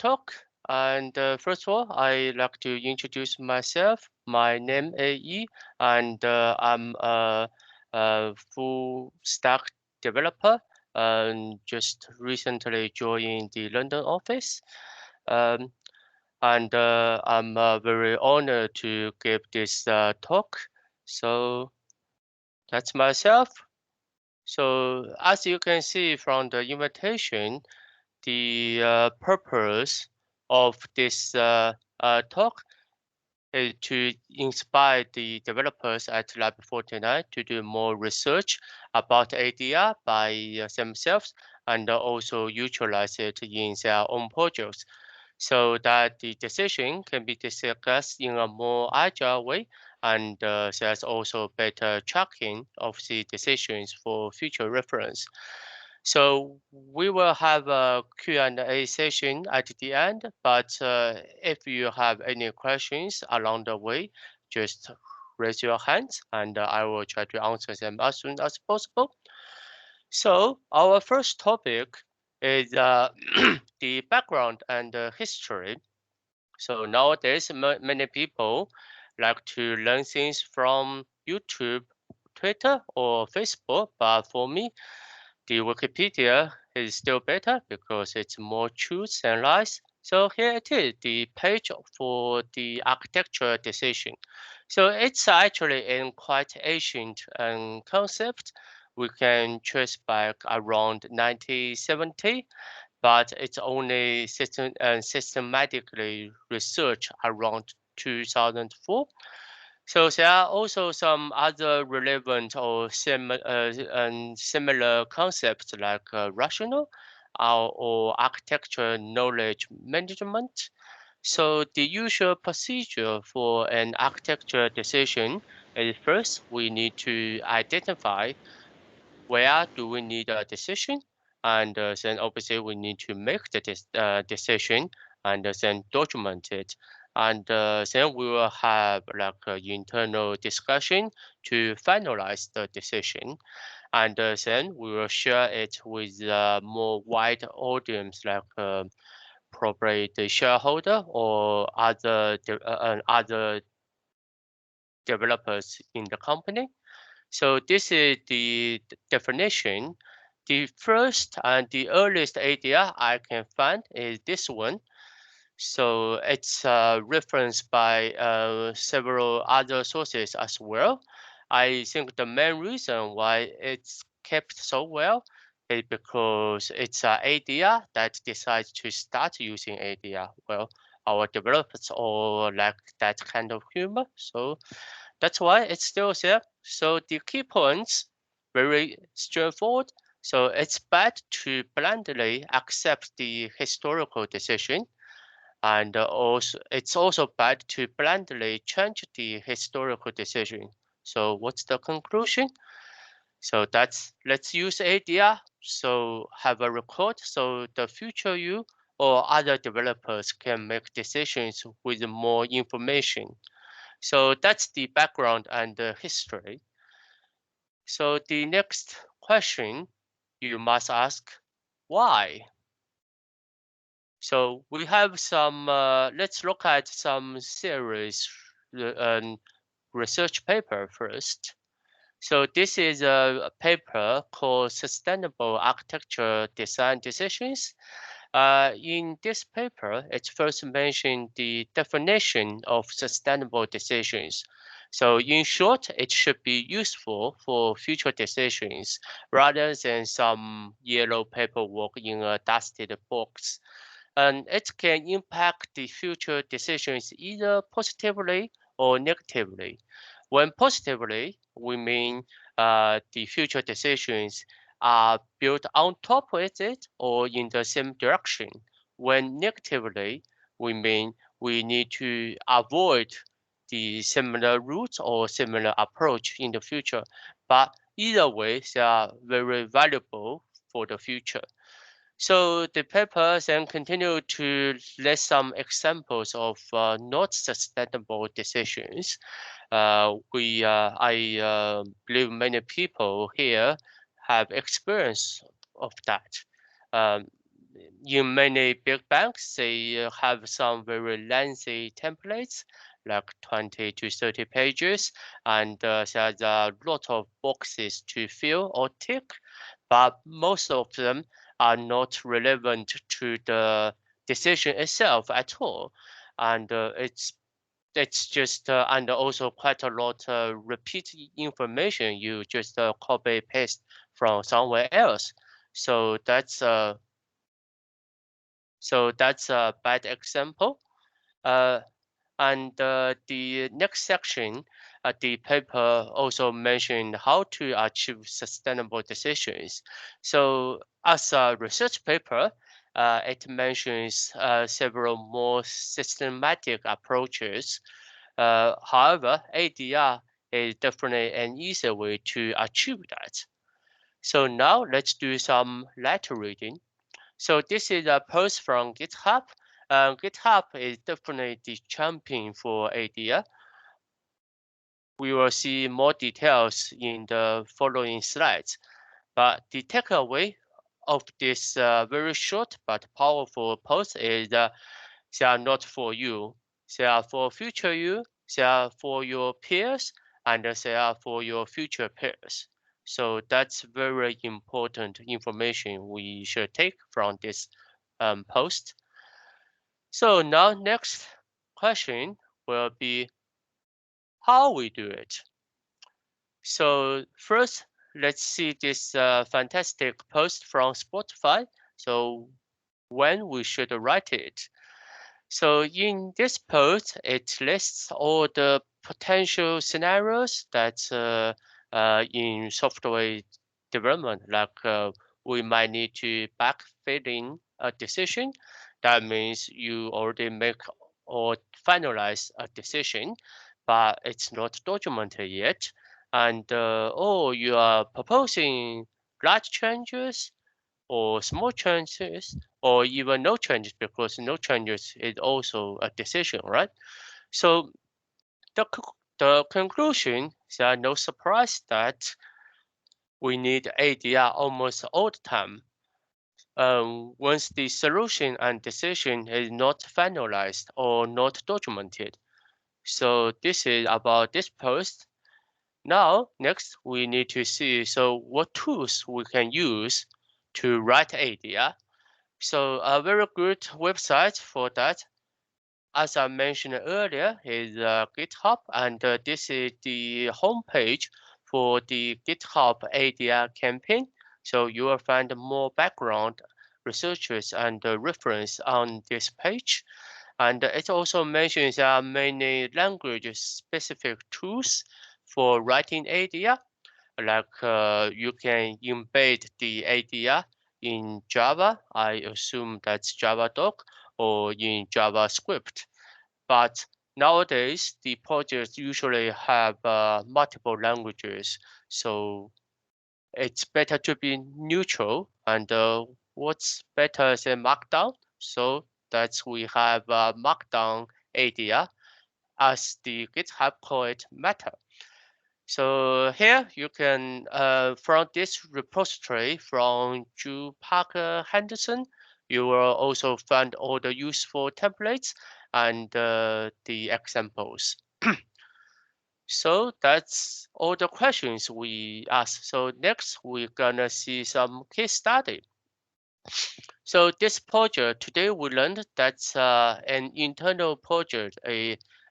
TechTalk. And first of all, I'd like to introduce myself. My name is Yi, and I'm a full stack developer and just recently joined the London office. Um, and I'm very honored to give this talk. So that's myself. So as you can see from the invitation, the purpose of this talk is to inspire the developers at Lab49 to do more research about ADR by themselves and also utilize it in their own projects so that the decision can be discussed in a more agile way and there's also better tracking of the decisions for future reference. So we will have a Q&A session at the end, but if you have any questions along the way, just raise your hands and I will try to answer them as soon as possible. So our first topic is the background and history. So nowadays, many people like to learn things from YouTube, Twitter, or Facebook, but for me, the Wikipedia is still better because it's more truth and lies. So here it is, the page for the architecture decision. So it's actually a quite ancient concept. We can trace back around 1970, but it's only systematically researched around 2004. So there are also some other relevant or similar concepts like rational or architecture knowledge management. So the usual procedure for an architecture decision is first we need to identify where do we need a decision, and then obviously we need to make the decision and then document it. And then we will have like an internal discussion to finalize the decision. And then we will share it with a more wide audience, like probably the shareholder or other developers in the company. So this is the definition. The first and the earliest ADR I can find is this one. So it's referenced by several other sources as well. I think the main reason why it's kept so well is because it's an ADR that decides to start using ADR. Well, our developers all like that kind of humor, so that's why it's still there. So the key points, very straightforward. So it's bad to blindly accept the historical decision, and also it's also bad to blindly change the historical decision. So what's the conclusion? So let's use ADR. So have a record so the future you or other developers can make decisions with more information. So that's the background and the history. So the next question you must ask, why? So we have some, let's look at some series research paper first. So this is a paper called Sustainable Architecture Design Decisions. In this paper, it first mentioned the definition of sustainable decisions. So in short, it should be useful for future decisions rather than some yellow paperwork in a dusted box. And it can impact the future decisions either positively or negatively. When positively, we mean the future decisions are built on top of it or in the same direction. When negatively, we mean we need to avoid the similar routes or similar approach in the future. But either way, they are very valuable for the future. So the paper then continued to list some examples of not sustainable decisions. I believe many people here have experience of that. Um, in many big banks, they have some very lengthy templates, like 20 to 30 pages, and there's a lot of boxes to fill or tick, but most of them are not relevant to the decision itself at all. And it's just and also quite a lot repeat information you just copy paste from somewhere else. So that's a bad example. Uh, and the next section, the paper also mentioned how to achieve sustainable decisions. So as a research paper, it mentions several more systematic approaches. However, ADR is definitely an easier way to achieve that. So now let's do some letter reading. So this is a post from GitHub. GitHub is definitely the champion for ADR. We will see more details in the following slides. But the takeaway of this very short but powerful post is they are not for you. They are for future you, they are for your peers, and they are for your future peers. So that's very important information we should take from this post. So now next question will be how we do it. So first, let's see this fantastic post from Spotify. So when we should write it. So in this post, it lists all the potential scenarios that in software development, like we might need to backfill in a decision. That means you already make or finalize a decision, but it's not documented yet. And you are proposing large changes or small changes or even no changes, because no changes is also a decision, right? So the conclusion is no surprise that we need ADR almost all the time. Once the solution and decision is not finalized or not documented. So this is about this post. Now, next we need to see what tools we can use to write ADR. So a very good website for that, as I mentioned earlier, is GitHub, and this is the homepage for the GitHub ADR campaign. So you will find more background researchers and reference on this page. And it also mentions many language-specific tools for writing ADR, like you can embed the ADR in Java. I assume that's Javadoc or in JavaScript. But nowadays, the projects usually have multiple languages, so it's better to be neutral. And what's better than Markdown? So that's we have Markdown ADR, as the GitHub call it, Meta. So here you can, from this repository from Drew Parker Henderson, you will also find all the useful templates and the examples. So that's all the questions we asked. So next we're gonna see some case study. So this project, today we learned that's an internal project.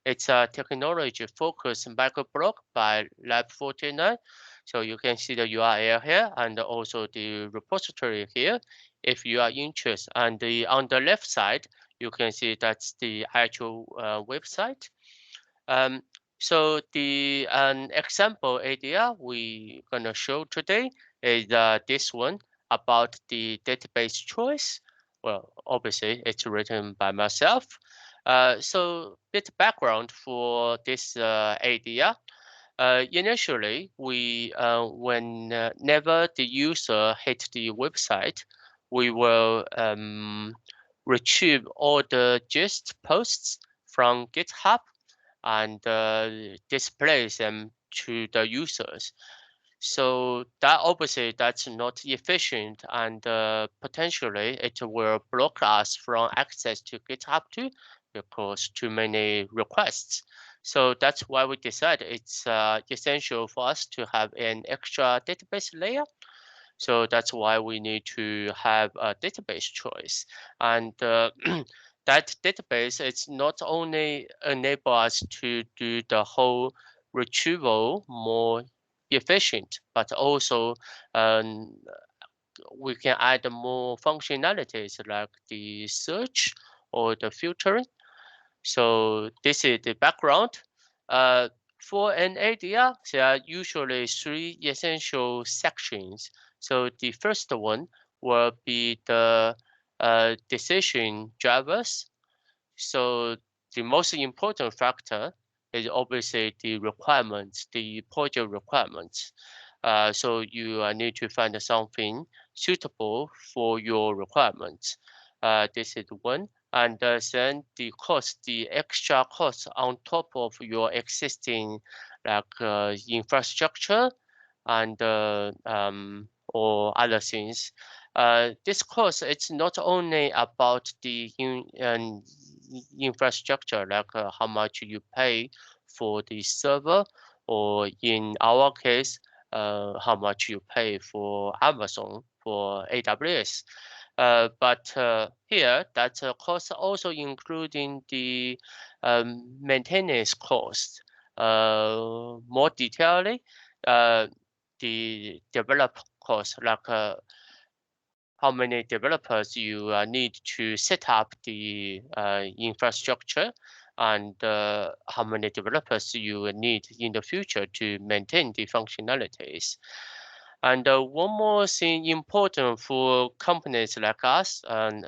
It's a technology-focused microblog by Lab49. So you can see the URL here and also the repository here if you are interested. And on the left side, you can see that's the actual website. Um, so the example ADR we gonna show today is this one about the database choice. Well, obviously it's written by myself. So bit background for this ADR. Initially, we whenever the user hit the website, we will retrieve all the gist posts from GitHub and displays them to the users. So that obviously that's not efficient, and potentially it will block us from access to GitHub too, because too many requests. So that's why we decided it's essential for us to have an extra database layer. So that's why we need to have a database choice. And that database, it's not only enable us to do the whole retrieval more efficient, but also um, we can add more functionalities like the search or the filtering. So this is the background. Uh, for an ADR, there are usually three essential sections. So the first one will be the decision drivers. So the most important factor is obviously the requirements, the project requirements. So you need to find something suitable for your requirements. This is one. And then the cost, the extra cost on top of your existing like infrastructure and or other things. This course it's not only about the infrastructure, like how much you pay for the server, or in our case, how much you pay for Amazon for AWS. But here, that cost also including the maintenance cost. More detailedly, the develop cost, like how many developers you need to set up the infrastructure, and how many developers you need in the future to maintain the functionalities. And one more thing important for companies like us and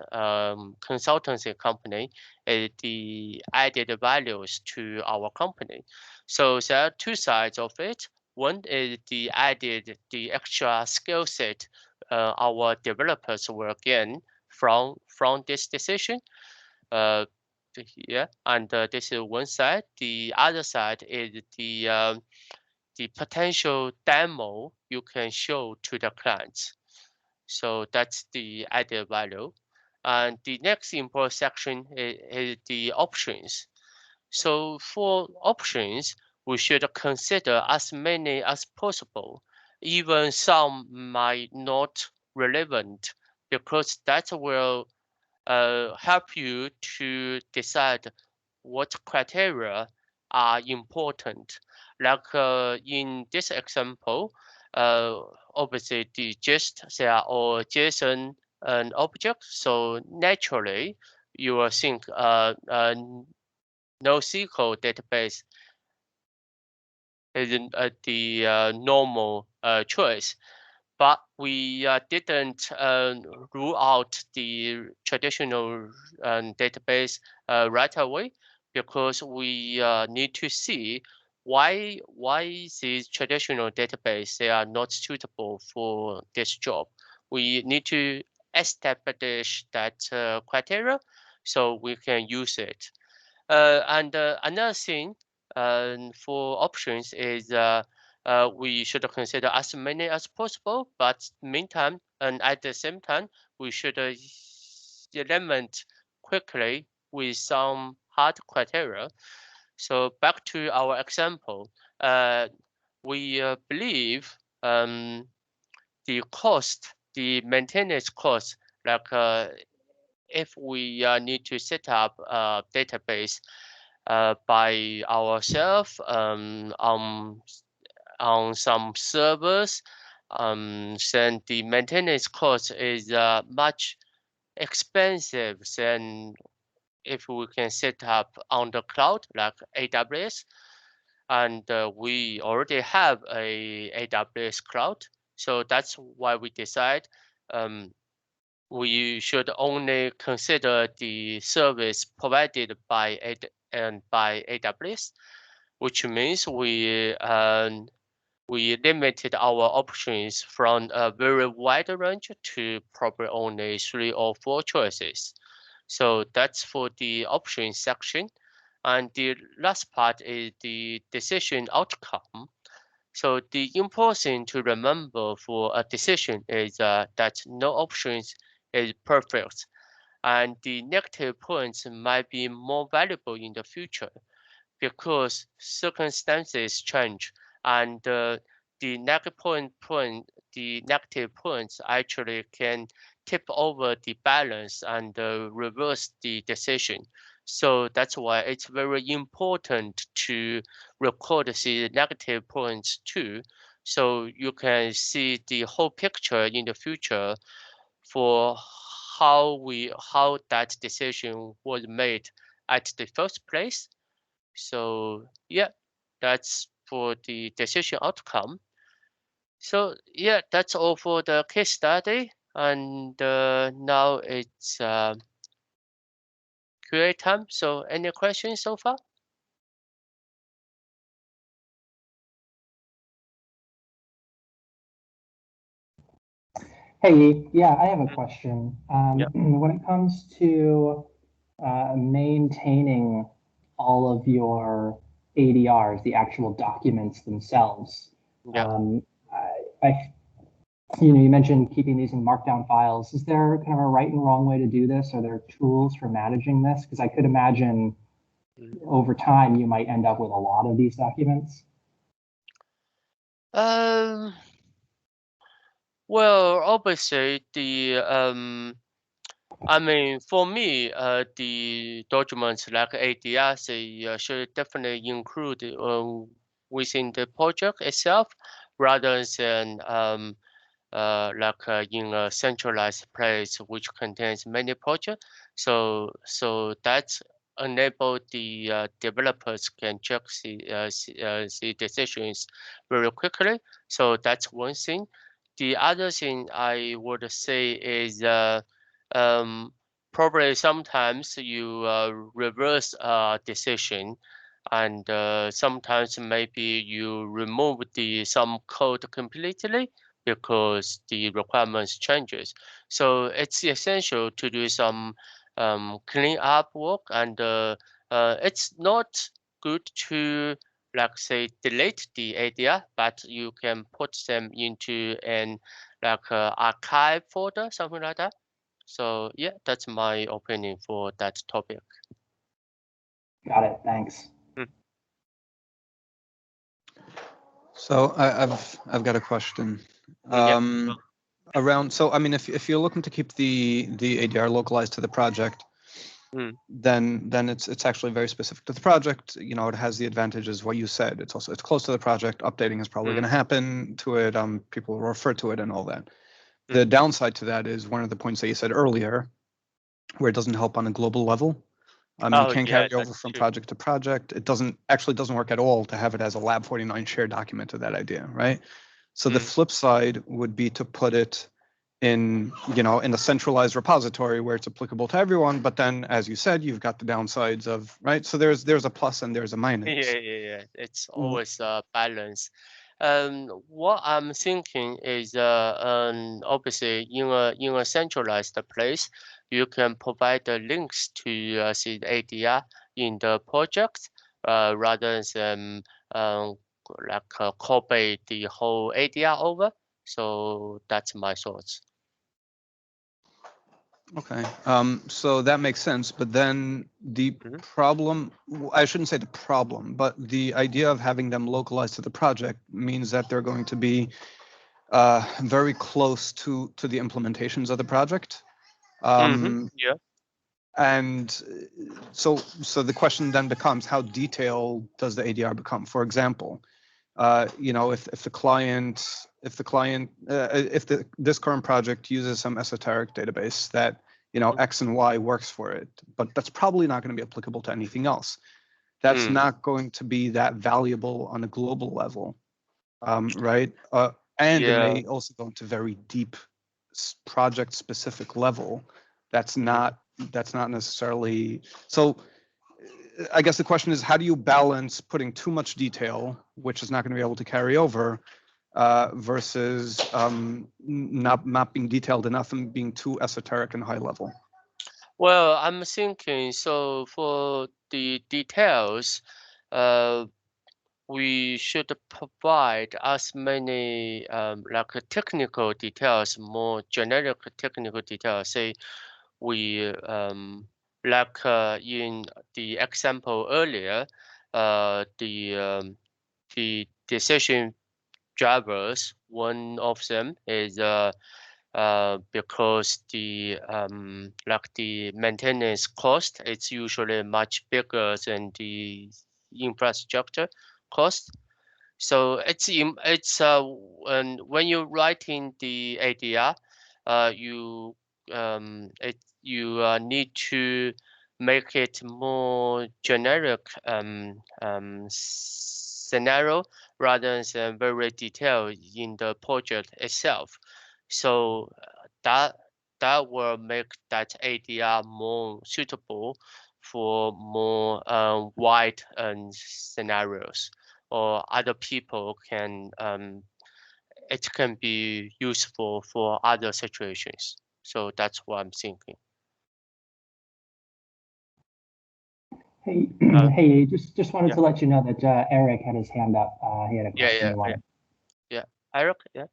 consultancy company is the added values to our company. So there are two sides of it. One is the extra skill set our developers will gain from this decision. Uh, yeah, and this is one side. The other side is the potential demo you can show to the clients. So that's the added value. And the next important section is the options. So for options, we should consider as many as possible. Even some might not relevant, because that will help you to decide what criteria are important. Like in this example, obviously the gist they are all JSON and object. So naturally, you will think NoSQL database is the normal choice. But we didn't rule out the traditional database right away, because we need to see why these traditional database they are not suitable for this job. We need to establish that criteria so we can use it. And another thing for options is we should consider as many as possible, but meantime and at the same time we should element quickly with some hard criteria. So back to our example, we believe the cost, the maintenance cost, like if we need to set up a database by ourselves on some servers, then the maintenance cost is much expensive than if we can set up on the cloud like AWS. And we already have a AWS cloud, so that's why we decide we should only consider the service provided by AWS, which means we limited our options from a very wide range to probably only 3 or 4 choices. So that's for the options section. And the last part is the decision outcome. So the important thing to remember for a decision is that no options is perfect, and the negative points might be more valuable in the future because circumstances change, and the the negative points actually can tip over the balance and reverse the decision. So that's why it's very important to record the negative points too, so you can see the whole picture in the future for how that decision was made at the first place. So yeah, that's for the decision outcome. So yeah, that's all for the case study. And now it's Q&A time. So any questions so far? Hey, yeah, I have a question. Yeah. When it comes to maintaining all of your ADRs, the actual documents themselves, Yeah. you mentioned keeping these in Markdown files. Is there kind of a right and wrong way to do this? Are there tools for managing this? Because I could imagine over time you might end up with a lot of these documents. Well, obviously I mean, for me, the documents like ADR, they should definitely include within the project itself, rather than in a centralized place which contains many projects. So that enable the developers can check the decisions very quickly. So that's one thing. The other thing I would say is um, probably sometimes you reverse a decision, and sometimes maybe you remove the some code completely because the requirements changes. So it's essential to do some clean up work, and it's not good to, like, say, delete the ADR, but you can put them into an archive folder, something like that. So yeah, that's my opinion for that topic. Got it. Thanks. So I've got a question. Yeah. Around, so I mean, if you're looking to keep the ADR localized to the project, then it's actually very specific to the project. You know, it has the advantages what you said. It's close to the project. Updating is probably going to happen to it. People will refer to it and all that. The downside to that is one of the points that you said earlier, where it doesn't help on a global level. You can't carry over from project to project. It doesn't work at all to have it as a Lab49 shared document of that idea, right? So the flip side would be to put it in, in a centralized repository where it's applicable to everyone. But then, as you said, you've got the downsides of, right? So there's a plus and there's a minus. Yeah. It's always a balance. What I'm thinking is, obviously, in a centralized place, you can provide the links to the ADR in the project, rather than copy the whole ADR over. So that's my thoughts. Okay, so that makes sense, but then the problem, I shouldn't say the problem, but the idea of having them localized to the project means that they're going to be very close to the implementations of the project. Yeah. And so the question then becomes, how detailed does the ADR become? For example, if this current project uses some esoteric database that X and Y works for it, but that's probably not going to be applicable to anything else. That's not going to be that valuable on a global level, right? And it may also go into very deep project specific level. That's not necessarily so. I guess the question is, how do you balance putting too much detail, which is not going to be able to carry over, versus not being detailed enough and being too esoteric and high level? Well, I'm thinking, so for the details, we should provide as many like technical details, more generic technical details. Say we like in the example earlier, the decision drivers. One of them is because the like the maintenance cost, it's usually much bigger than the infrastructure cost. So when you're writing the ADR, you need to make it more generic scenario rather than very detailed in the project itself. So that will make that ADR more suitable for more wide scenarios, or other people can it can be useful for other situations. So that's what I'm thinking. Hey, hey, just wanted to let you know that Eric had his hand up. He had a question. Yeah. Eric, yeah.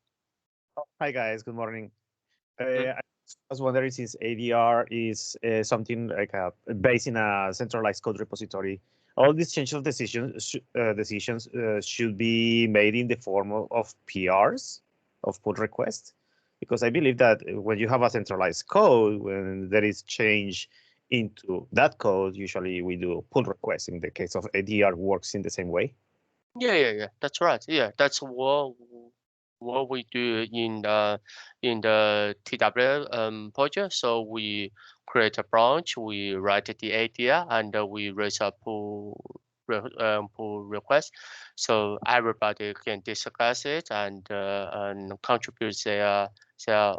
Oh, hi guys, good morning. I was wondering, since ADR is something like based in a centralized code repository, all these change of decisions should be made in the form of PRs, of pull requests, because I believe that when you have a centralized code, when there is change into that code, usually we do pull requests. In the case of ADR, works in the same way. Yeah. That's right. Yeah, that's what we do in the TW project. So we create a branch, we write the ADR, and we raise a pull request, so everybody can discuss it and contribute their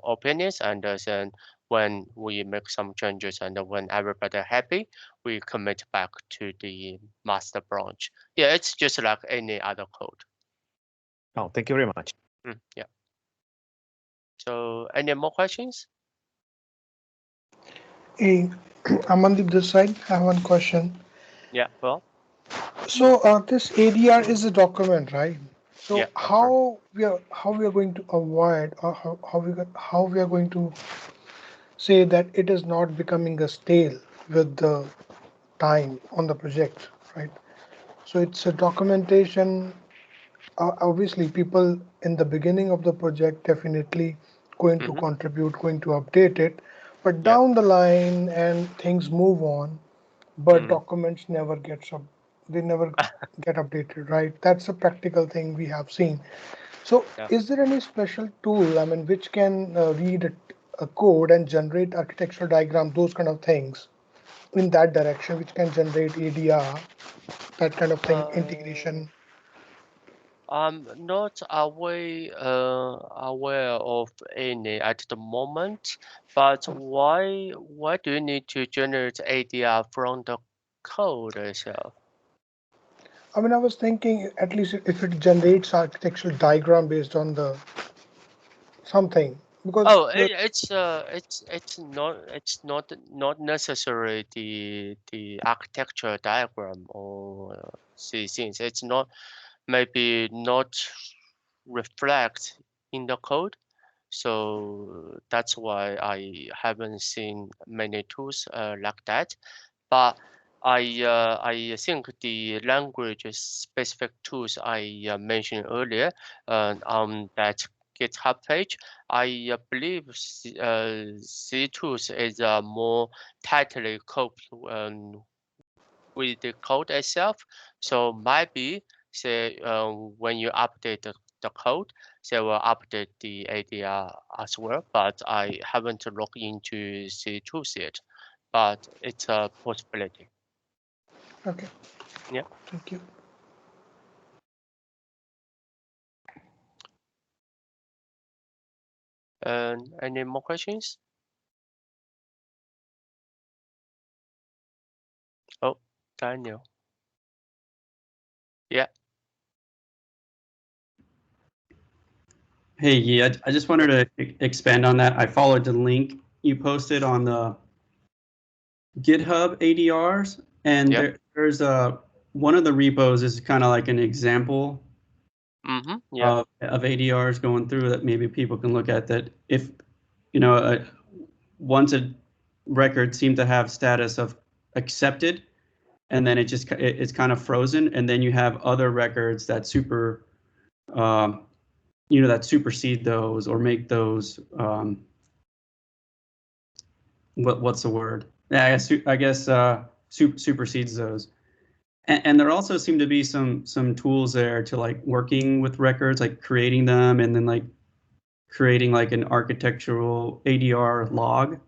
opinions, and then when we make some changes and when everybody happy, we commit back to the master branch. Yeah, it's just like any other code. Oh, thank you very much. Yeah. So any more questions? Hey, Amandeep this side. I have one question. Yeah, well. So this ADR is a document, right? So Yeah, how we are going to avoid, or how we are going to say that it is not becoming a stale with the time on the project, right? So it's a documentation. Obviously, people in the beginning of the project definitely going to contribute, going to update it, but down the line and things move on, but documents never they never get updated, right? That's a practical thing we have seen. So is there any special tool, I mean, which can read a code and generate architectural diagram, those kind of things in that direction, which can generate ADR, that kind of thing, integration? I'm not aware of any at the moment, but why do you need to generate ADR from the code itself? I mean, I was thinking at least if it generates architectural diagram based on the something, because it's not necessary the architecture diagram or these things. It's not maybe not reflect in the code. So that's why I haven't seen many tools like that. But I think the language specific tools I mentioned earlier on that GitHub page, I believe C tools is more tightly coupled with the code itself. So maybe say when you update the code, they will update the ADR as well. But I haven't looked into C tools yet, but it's a possibility. Okay. Yeah. Thank you. Any more questions? Oh, Daniel. Yeah. Hey, yeah, I just wanted to expand on that. I followed the link you posted on the GitHub ADRs, and there's a one of the repos is kind of like an example Yeah. of ADRs going through that maybe people can look at. That if once a record seemed to have status of accepted, and then it's kind of frozen, and then you have other records that that supersede those or make those what's the word? Yeah, I guess supersedes those. And there also seem to be some tools there to like working with records, like creating them and then like creating like an architectural ADR log.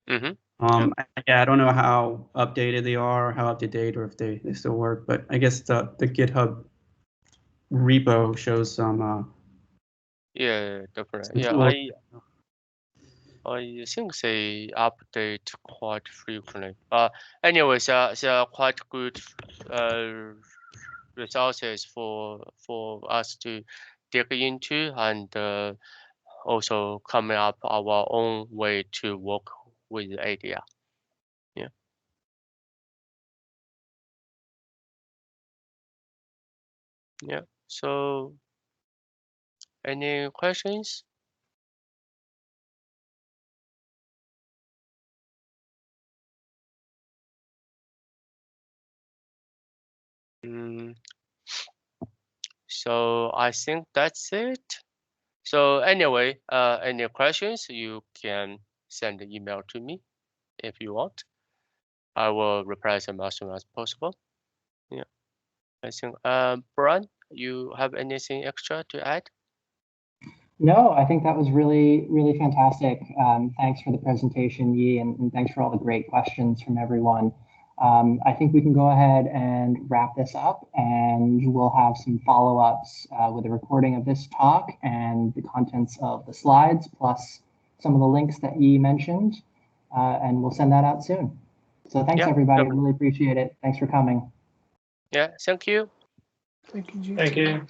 I don't know how updated they are, how up to date, or if they still work, but I guess the GitHub repo shows some. Yeah, definitely. Yeah, I think they update quite frequently. Anyways, there are quite good resources for us to dig into, and also coming up our own way to work with ADR. Yeah. Yeah. So, any questions? So I think that's it. So anyway, any questions, you can send an email to me if you want. I will reply them as soon as possible. Yeah, I think, Brian, you have anything extra to add? No, I think that was really, really fantastic. Thanks for the presentation, Yi, and thanks for all the great questions from everyone. I think we can go ahead and wrap this up, and we'll have some follow-ups with a recording of this talk and the contents of the slides, plus some of the links that Yi mentioned, and we'll send that out soon. So thanks, everybody. Definitely. Really appreciate it. Thanks for coming. Yeah, thank you. Thank you, G. Thank you.